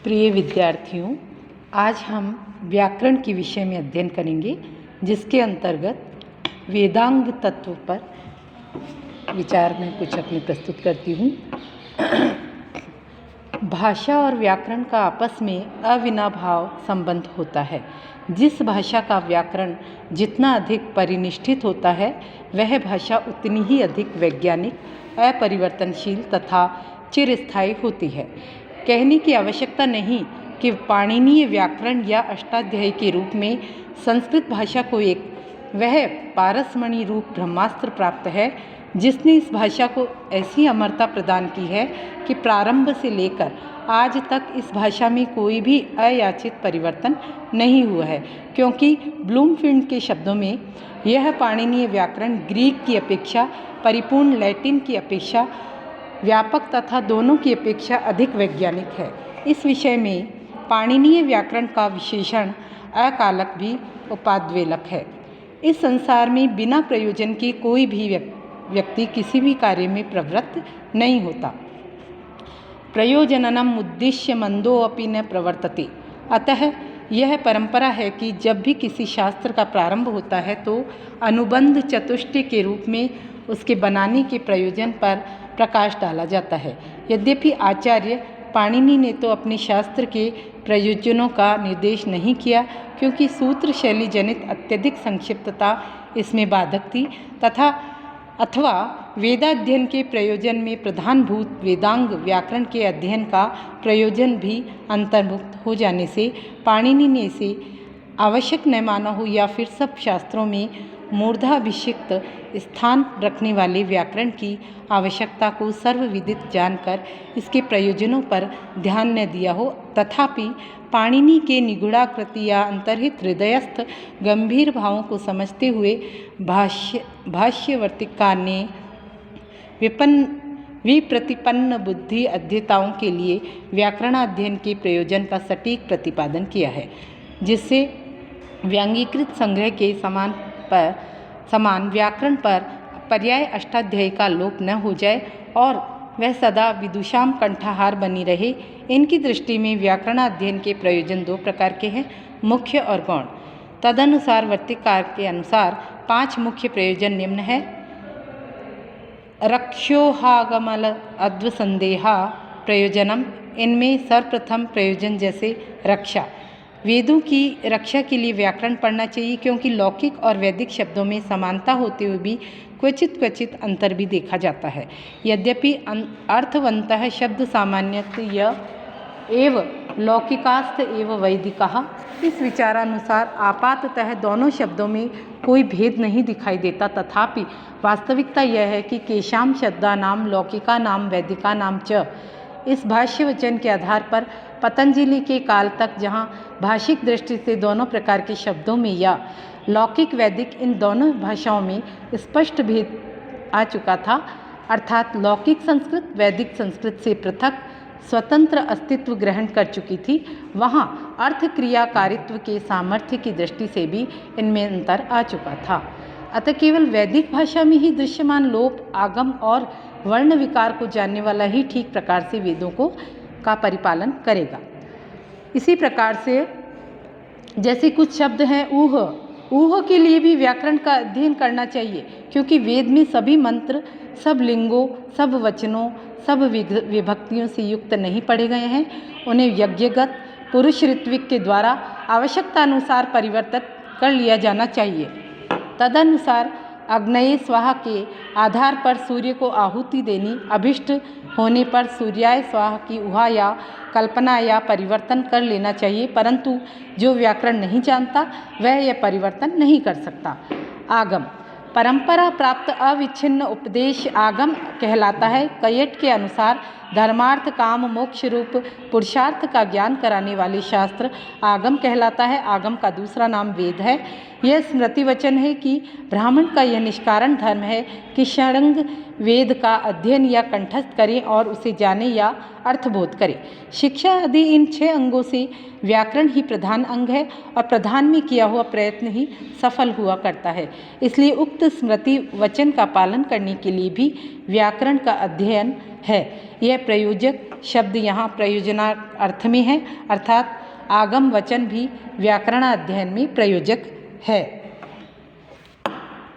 प्रिय विद्यार्थियों, आज हम व्याकरण के विषय में अध्ययन करेंगे, जिसके अंतर्गत वेदांग तत्व पर विचार में कुछ अपने प्रस्तुत करती हूँ। भाषा और व्याकरण का आपस में अविनाभाव संबंध होता है। जिस भाषा का व्याकरण जितना अधिक परिनिष्ठित होता है, वह भाषा उतनी ही अधिक वैज्ञानिक, अपरिवर्तनशील तथा चिरस्थायी होती है। कहने की आवश्यकता नहीं कि पाणिनीय व्याकरण या अष्टाध्यायी के रूप में संस्कृत भाषा को एक वह पारसमणि रूप ब्रह्मास्त्र प्राप्त है, जिसने इस भाषा को ऐसी अमरता प्रदान की है कि प्रारंभ से लेकर आज तक इस भाषा में कोई भी अयाचित परिवर्तन नहीं हुआ है। क्योंकि ब्लूमफील्ड के शब्दों में यह पाणिनीय व्याकरण ग्रीक की अपेक्षा, परिपूर्ण लैटिन की अपेक्षा व्यापक तथा दोनों की अपेक्षा अधिक वैज्ञानिक है। इस विषय में पाणिनीय व्याकरण का विशेषण अकालक भी उपाद्वेलक है। इस संसार में बिना प्रयोजन के कोई भी व्यक्ति किसी भी कार्य में प्रवृत्त नहीं होता। प्रयोजननम उद्देश्य मंदो अपि न प्रवर्तते। अतः यह परंपरा है कि जब भी किसी शास्त्र का प्रारंभ होता है तो अनुबंध चतुष्टय के रूप में उसके बनाने के प्रयोजन पर प्रकाश डाला जाता है। यद्यपि आचार्य पाणिनि ने तो अपने शास्त्र के प्रयोजनों का निर्देश नहीं किया, क्योंकि सूत्र शैली जनित अत्यधिक संक्षिप्तता इसमें बाधक थी अथवा वेदाध्ययन के प्रयोजन में प्रधानभूत वेदांग व्याकरण के अध्ययन का प्रयोजन भी अंतर्भुक्त हो जाने से पाणिनि ने इसे आवश्यक न माना हो, या फिर सब शास्त्रों में मूर्धाभिषिक्त स्थान रखने वाले व्याकरण की आवश्यकता को सर्वविदित जानकर इसके प्रयोजनों पर ध्यान न दिया हो। तथापि पाणिनि के निगूढ़ाकृति या अंतर्हित हृदयस्थ गंभीर भावों को समझते हुए भाष्यवर्तिकार ने विप्रतिपन्न बुद्धि अध्येताओं के लिए व्याकरणाध्ययन के प्रयोजन का सटीक प्रतिपादन किया है, जिससे व्यंगीकृत संग्रह के समान व्याकरण पर पर्याय अष्टाध्यायी का लोप न हो जाए और वह सदा विदुषाम कंठाहार बनी रहे। इनकी दृष्टि में व्याकरणाध्ययन के प्रयोजन दो प्रकार के हैं, मुख्य और गौण। तदनुसार वर्तिकार के अनुसार 5 मुख्य प्रयोजन निम्न है। रक्षोहागमल अद्वसंदेहा प्रयोजनम। इनमें सर्वप्रथम प्रयोजन जैसे रक्षा, वेदों की रक्षा के लिए व्याकरण पढ़ना चाहिए, क्योंकि लौकिक और वैदिक शब्दों में समानता होते हुए भी क्वचित अंतर भी देखा जाता है। यद्यपि अर्थवन्तः शब्द सामान्यतया एव लौकिकास्त एव वैदिकाः। इस विचारानुसार आपाततः दोनों शब्दों में कोई भेद नहीं दिखाई देता, तथापि वास्तविकता यह है कि केषां शब्दानां लौकिकानां वैदिकानां च। इस भाष्य वचन के आधार पर पतंजलि के काल तक जहाँ भाषिक दृष्टि से दोनों प्रकार के शब्दों में या लौकिक वैदिक इन दोनों भाषाओं में स्पष्ट भेद आ चुका था, अर्थात लौकिक संस्कृत वैदिक संस्कृत से पृथक स्वतंत्र अस्तित्व ग्रहण कर चुकी थी, वहाँ अर्थ क्रियाकारित्व के सामर्थ्य की दृष्टि से भी इनमें अंतर आ चुका था। अतः केवल वैदिक भाषा में ही दृश्यमान लोप, आगम और वर्ण विकार को जानने वाला ही ठीक प्रकार से वेदों का परिपालन करेगा। इसी प्रकार से जैसे कुछ शब्द हैं ऊह के लिए भी व्याकरण का अध्ययन करना चाहिए, क्योंकि वेद में सभी मंत्र सब लिंगों, सब वचनों, सब विभक्तियों से युक्त नहीं पढ़े गए हैं। उन्हें यज्ञगत पुरुष ऋत्विक के द्वारा आवश्यकतानुसार परिवर्तित कर लिया जाना चाहिए। तदनुसार अग्नये स्वाहा के आधार पर सूर्य को आहुति देनी, अभिष्ट होने पर सूर्याय स्वाहा की ऊहा या कल्पना या परिवर्तन कर लेना चाहिए, परंतु जो व्याकरण नहीं जानता वह यह परिवर्तन नहीं कर सकता। आगम परंपरा प्राप्त अविच्छिन्न उपदेश आगम कहलाता है। कैयट के अनुसार धर्मार्थ काम मोक्ष रूप पुरुषार्थ का ज्ञान कराने वाले शास्त्र आगम कहलाता है। आगम का दूसरा नाम वेद है। यह स्मृति वचन है कि ब्राह्मण का यह निष्कारण धर्म है कि षडंग वेद का अध्ययन या कंठस्थ करे और उसे जाने या अर्थबोध करे। शिक्षा आदि इन 6 अंगों से व्याकरण ही प्रधान अंग है और प्रधान में किया हुआ प्रयत्न ही सफल हुआ करता है। इसलिए उक्त स्मृति वचन का पालन करने के लिए भी व्याकरण का अध्ययन है। यह प्रयोजक शब्द यहाँ प्रयोजनार्थ अर्थ में है, अर्थात आगम वचन भी व्याकरण अध्ययन में प्रयोजक है।